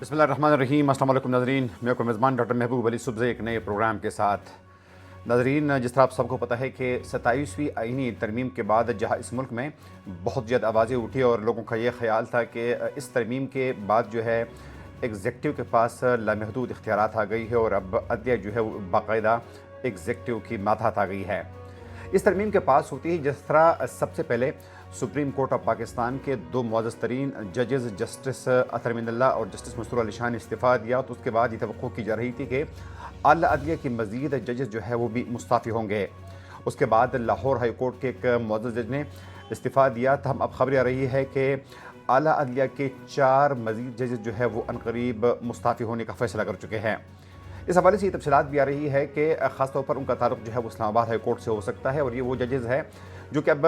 बिस्मिल्लाहिर्रहमानिर्रहीम। अस्सलाम वालेकुम नाज़रीन, मैं आपका मेज़बान डॉक्टर महबूब अली सुबह एक नए प्रोग्राम के साथ। नाज़रीन, जिस तरह आप सबको पता है कि 27वीं आईनी तरमीम के बाद जहाँ इस मुल्क में बहुत ज़्यादा आवाज़ें उठी और लोगों का ये ख्याल था कि इस तरमीम के बाद जो है एग्जेक्टिव के पास लामहदूद इख्तियारात आ गई है और अब अदलिया जो है वो बाकायदा एग्जेक्टिव की मातहत आ गई है। इस तरमीम के पास होती है जिस तरह सबसे पहले सुप्रीम कोर्ट ऑफ पाकिस्तान के दो मुअज़्ज़ज़ तरीन जजेस जस्टिस अतहर मिनल्ला और जस्टिस मसरूर अली शाह ने इस्तीफ़ा दिया, तो उसके बाद ये तवक्को की जा रही थी कि आला अदलिया की मज़ीद जजेस जो है वो भी मुस्ताफ़ी होंगे। उसके बाद लाहौर हाई कोर्ट के एक मुअज़्ज़ज़ जज ने इस्तीफ़ा दिया, तो हम अब खबर आ रही है कि आला अदलिया के 4 मज़ीद जजेस जो है वो अनकरीब मुस्ताफ़ी होने का फ़ैसला कर चुके हैं। इस हवाले से ये तफसीलात भी आ रही है कि ख़ास तौर पर उनका ताल्लुक़ जो है वो इस्लामाबाद हाई कोर्ट से हो सकता है और ये वो जजेस हैं जो कि अब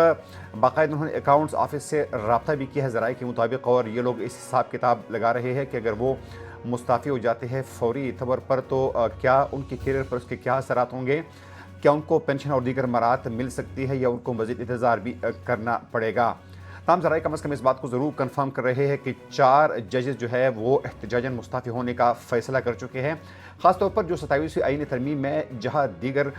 बाकायदा उन्होंने अकाउंट्स ऑफिस से रब्ता भी किया है ज़राए के मुताबिक, और ये लोग इस हिसाब किताब लगा रहे हैं कि अगर वो मुस्ताफ़ी हो जाते हैं फ़ौरी तौर पर तो क्या उनके करियर पर उसके क्या असरात होंगे, क्या उनको पेंशन और दीगर मराहत मिल सकती है या उनको मज़ीद इंतज़ार भी करना पड़ेगा। तमाम ज़राए कम अज़ कम इस बात को ज़रूर कन्फर्म कर रहे हैं कि 4 जजेस जो है वो एहतजाजन मुस्ताफ़ी होने का फ़ैसला कर चुके हैं। ख़ास तौर पर जो 27वीं आईनी तरमीम में जहाँ दीगर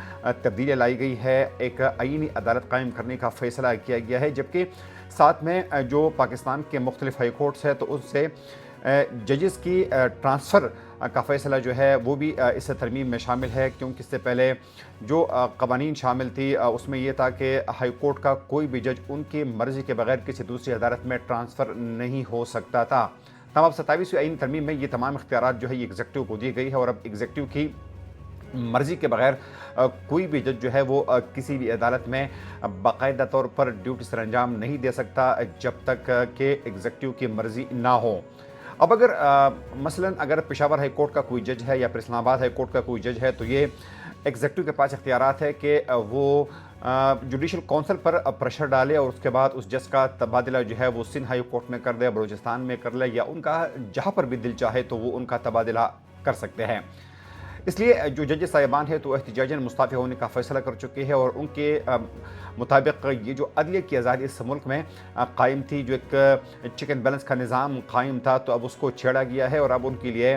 तब्दीलियाँ लाई गई है, एक आईनी अदालत कायम करने का फ़ैसला किया गया है, जबकि साथ में जो पाकिस्तान के मुख्तलिफ़ हाई कोर्ट्स है तो उससे जजेस की ट्रांसफ़र का फ़ैसला जो है वो भी इस तरमीम में शामिल है, क्योंकि इससे पहले जो क़वानीन शामिल थी उसमें यह था कि हाई कोर्ट का कोई भी जज उनकी मर्ज़ी के बगैर किसी दूसरी अदालत में ट्रांसफ़र नहीं हो सकता था। तब अब 27वीं आईनी तरमीम में ये तमाम इख्तियारात जो है ये एग्जेक्टिव को दी गई है और अब एग्जेक्टिव की मर्ज़ी के बगैर कोई भी जज जो है वो किसी भी अदालत में बाकायदा तौर पर ड्यूटी सर अंजाम नहीं दे सकता जब तक कि एग्जेक्टिव की मर्ज़ी ना हो। अब अगर मसलन अगर पेशावर हाई कोर्ट का कोई जज है या फिर इस्लामाबाद हाई कोर्ट का कोई जज है तो ये एग्जेक्टिव के पास इख्तियारात है कि वो जुडिशल काउंसिल पर प्रेशर डाले और उसके बाद उस जज का तबादला जो है वो सिंध हाई कोर्ट में कर दे, बलूचिस्तान में कर ले, या उनका जहाँ पर भी दिल चाहे तो वो उनका तबादला कर सकते हैं। इसलिए जो जज साहिबान है तो एहतजाजन मुस्ताफ़ी होने का फ़ैसला कर चुके हैं और उनके मुताबिक ये जो अदलिया की आज़ादी इस मुल्क में कायम थी, जो एक चेक एंड बैलेंस का निज़ाम कायम था, तो अब उसको छेड़ा गया है और अब उनके लिए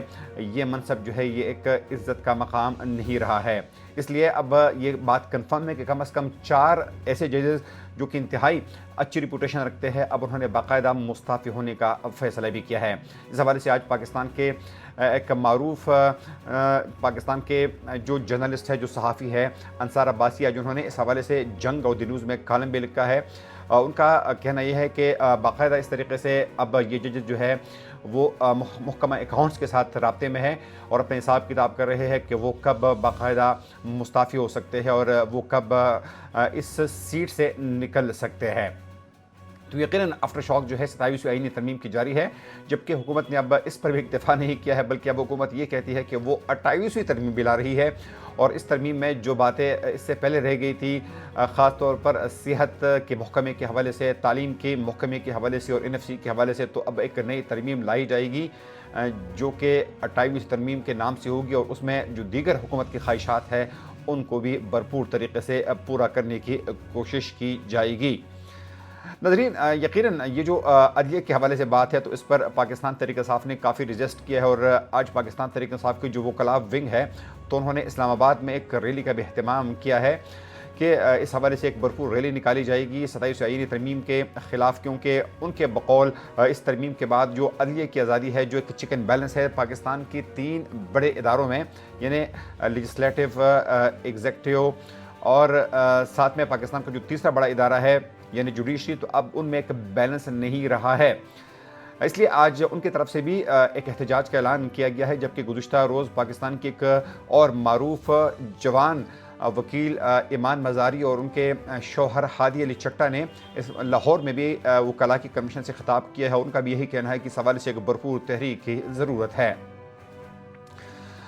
ये मनसब जो है ये एक इज़्ज़त का मकाम नहीं रहा है। इसलिए अब ये बात कन्फर्म है कि कम अज़ कम 4 ऐसे जजेस जो कि इंतहाई अच्छी रिपूटेशन रखते हैं अब उन्होंने बाकायदा मुस्ताफ़ी होने का फ़ैसला भी किया है। इस हवाले से आज पाकिस्तान के एक मारूफ पाकिस्तान के जो जर्नलिस्ट है, जो सहाफ़ी है अंसार अब्बासी, आज उन्होंने इस हवाले से जंग और द न्यूज़ में कॉलम भी लिखा है। उनका कहना यह है कि बाकायदा इस तरीके से अब ये जजेस जो है वो महकमा अकाउंट्स के साथ राब्ते में है और अपने हिसाब किताब कर रहे हैं कि वो कब बाकायदा मुस्ताफ़ी हो सकते हैं और वो कब इस सीट से निकल सकते हैं। तो यकीनन आफ्टर शॉक जो है 27वीं आईनी तरमीम की जारी है, जबकि हुकूमत ने अब इस पर भी इक्तफा नहीं किया है, बल्कि अब हुकूमत ये कहती है कि वो 28वीं तरमीम भी ला रही है और इस तरमीम में जो बातें इससे पहले रह गई थी, ख़ास तौर पर सेहत के महकमे के हवाले से, तालीम के महकमे के हवाले से और NFC के हवाले से, तो अब एक नई तरमीम लाई जाएगी जो कि 28वीं तरमीम के नाम से होगी और उसमें जो दीगर हुकूमत की ख्वाहिशात है उनको भी भरपूर तरीके से पूरा करने की कोशिश की जाएगी। नाज़रीन, यकीनन ये जो अदलिया के हवाले से बात है तो इस पर पाकिस्तान तहरीक इंसाफ ने काफ़ी रजिस्ट किया है और आज पाकिस्तान तहरीक इंसाफ की जो वकला विंग है तो उन्होंने इस्लामाबाद में एक रैली का भी अहतमाम किया है कि इस हवाले से एक भरपूर रैली निकाली जाएगी 27वीं आईनी तरमीम के ख़िलाफ़, क्योंकि उनके बकौल इस तरमीम के बाद जो अदलिया की आज़ादी है, जो एक चेक एंड बैलेंस है पाकिस्तान की 3 बड़े इदारों में, यानी लेजिस्लेटिव, एग्जेक्टिव और साथ में पाकिस्तान का जो तीसरा बड़ा इदारा है यानी जुडिशरी, तो अब उनमें एक बैलेंस नहीं रहा है। इसलिए आज उनकी तरफ से भी एक एहतजाज का ऐलान किया गया है, जबकि गुज़िश्ता रोज़ पाकिस्तान की एक और मारूफ जवान वकील ईमान मज़ारी और उनके शौहर हादी अली चट्टा ने इस लाहौर में भी वकला की कमीशन से खिताब किया है। उनका भी यही कहना है कि इस हवाले से एक भरपूर तहरीक की ज़रूरत है।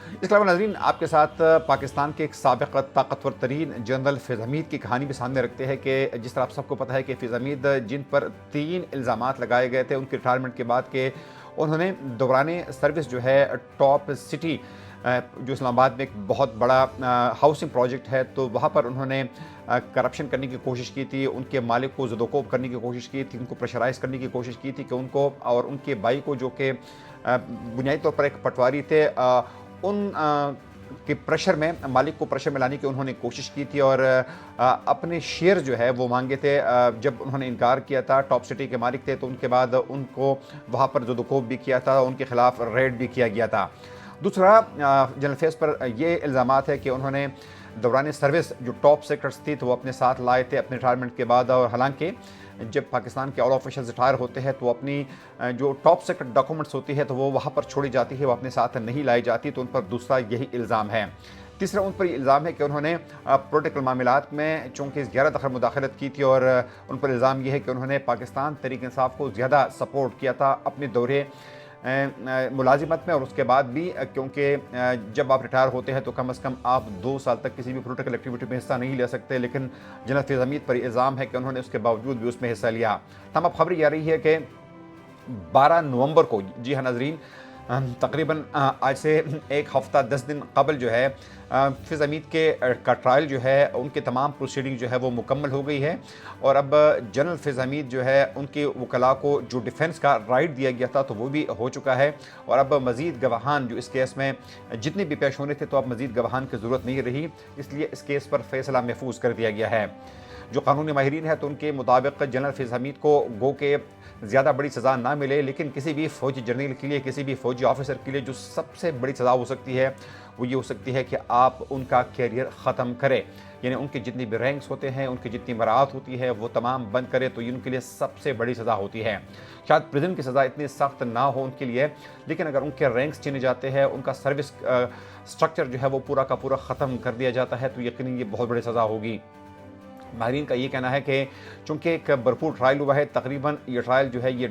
इसके अलावा नाज़रीन, आपके साथ पाकिस्तान के एक साबिक़ ताकतवर तरीन जनरल फैज़ हमीद की कहानी भी सामने रखते हैं कि जिस तरह आप सबको पता है कि फैज़ हमीद जिन पर 3 इल्ज़ामात लगाए गए थे उनके रिटायरमेंट के बाद के उन्होंने दौरान सर्विस जो है टॉप सिटी जो इस्लामाबाद में एक बहुत बड़ा हाउसिंग प्रोजेक्ट है, तो वहाँ पर उन्होंने करप्शन करने की कोशिश की थी, उनके मालिक को ज़दोकोब करने की कोशिश की थी, उनको प्रेशराइज़ करने की कोशिश की थी कि उनको और उनके भाई को, जो कि बुनियादी तौर पर एक पटवारी थे, उन के प्रेशर में, मालिक को प्रेशर में लाने की उन्होंने कोशिश की थी और अपने शेयर जो है वो मांगे थे। जब उन्होंने इनकार किया था, टॉप सिटी के मालिक थे, तो उनके बाद उनको वहाँ पर ज़दोकोब भी किया था, उनके खिलाफ रेड भी किया गया था। दूसरा, जनरल फेस पर ये इल्ज़ामात है कि उन्होंने दौरान सर्विस जो टॉप सेक्रेटरीज थी तो वो अपने साथ लाए थे अपने रिटायरमेंट के बाद, और हालांकि जब पाकिस्तान के ऑल ऑफिशियल्स रिटायर होते हैं तो अपनी जो टॉप सेक्रेट डॉक्यूमेंट्स होती है तो वो वहाँ पर छोड़ी जाती है, वो अपने साथ नहीं लाई जाती, तो उन पर दूसरा यही इल्ज़ाम है। तीसरा, उन पर इल्ज़ाम है कि उन्होंने पॉलिटिकल मामलात में चूँकि 11 दफ़ा मुदाखलत की थी, और उन पर इल्ज़ाम यह है कि उन्होंने पाकिस्तान तहरीक इंसाफ को ज़्यादा सपोर्ट किया था अपने दौरे मुलाजिमत में, और उसके बाद भी, क्योंकि जब आप रिटायर होते हैं तो कम से कम आप 2 साल तक किसी भी पॉलिटिकल एक्टिविटी में हिस्सा नहीं ले सकते, लेकिन जनरल फैज़ हमीद पर इल्ज़ाम है कि उन्होंने उसके बावजूद भी उसमें हिस्सा लिया। तमाम खबर ये आ रही है कि 12 नवंबर को, जी हाँ नाज़रीन, तकरीबन आज से एक हफ़्ता 10 दिन कबल जो है फैज़ हमीद का ट्रायल जो है, उनके तमाम प्रोसीडिंग जो है वो मुकम्मल हो गई है, और अब जनरल फैज़ हमीद जो है उनके वकला को जो डिफेंस का राइट दिया गया था तो वो भी हो चुका है, और अब मज़ीद गवाहान जो इस केस में जितने भी पेश होने थे तो अब मज़ीद गवाहान की ज़रूरत नहीं रही, इसलिए इस केस पर फैसला महफूज कर दिया गया है। जो कानूनी माहिरीन है तो उनके मुताबिक जनरल फैज़ हमीद को गो के ज़्यादा बड़ी सज़ा ना मिले, लेकिन किसी भी फ़ौजी जर्नल के लिए, किसी भी फ़ौजी ऑफिसर के लिए जो सबसे बड़ी सज़ा हो सकती है वो ये हो सकती है कि आप उनका कैरियर ख़त्म करें, यानी उनके जितनी भी रैंक्स होते हैं, उनकी जितनी मराहत होती है वो तमाम बंद करें, तो ये उनके लिए सबसे बड़ी सज़ा होती है। शायद प्रिजन की सज़ा इतनी सख्त ना हो उनके लिए, लेकिन अगर उनके रैंक्स छीने जाते हैं, उनका सर्विस स्ट्रक्चर जो है वो पूरा का पूरा ख़त्म कर दिया जाता है, तो यकीनन ये बहुत बड़ी सज़ा होगी। माहिरीन का ये कहना है कि चूँकि एक भरपूर ट्रायल हुआ है, तकरीबन ये ट्रायल जो है ये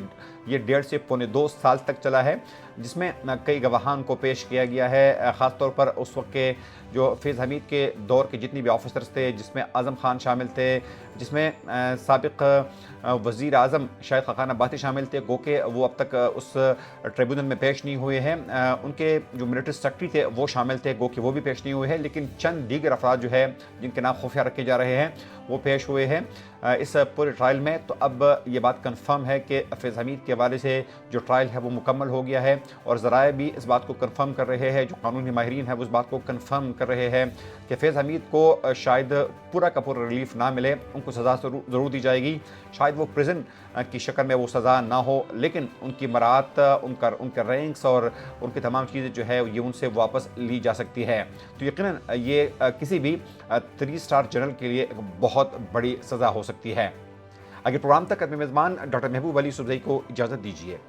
1.5 से पौने 2 साल तक चला है, जिसमें कई गवाहान को पेश किया गया है, ख़ास तौर पर उस वक्त के जो फैज़ हमीद के दौर के जितने भी ऑफिसर्स थे, जिसमें आज़म खान शामिल थे, जिसमें साबिक़ वज़ीर आज़म शाहिद खाकान अब्बासी शामिल थे, गो के वो अब तक उस ट्रिब्यूनल में पेश नहीं हुए हैं। उनके जो मिलिट्री सेक्रेटरी थे वो शामिल थे, गो के वो भी पेश नहीं हुए हैं, लेकिन चंद दीगर अफराद जो है जिनके नाम खुफिया रखे जा रहे हैं वो पेश हुए हैं इस पूरे ट्रायल में। तो अब ये बात कंफर्म है कि फैज़ हमीद के हवाले से जो ट्रायल है वो मुकम्मल हो गया है, और ज़राए भी इस बात को कंफर्म कर रहे हैं, जो कानूनी माहिरीन है वो इस बात को कंफर्म कर रहे हैं कि फैज़ हमीद को शायद पूरा का पूरा रिलीफ ना मिले, उनको सज़ा ज़रूर दी जाएगी, शायद वो प्रिजन की शक्ल में वो सज़ा ना हो, लेकिन उनकी मरात, उनके रैंक्स और उनकी तमाम चीज़ें जो है ये उनसे वापस ली जा सकती है। तो यकीनन ये किसी भी 3 स्टार जनरल के लिए एक बहुत बड़ी सज़ा हो सकती है। आगे प्रोग्राम तक अपने मेज़बान डॉक्टर महबूब अली सुबज़ई को इजाज़त दीजिए।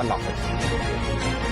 अल्लाह हाफ़िज़।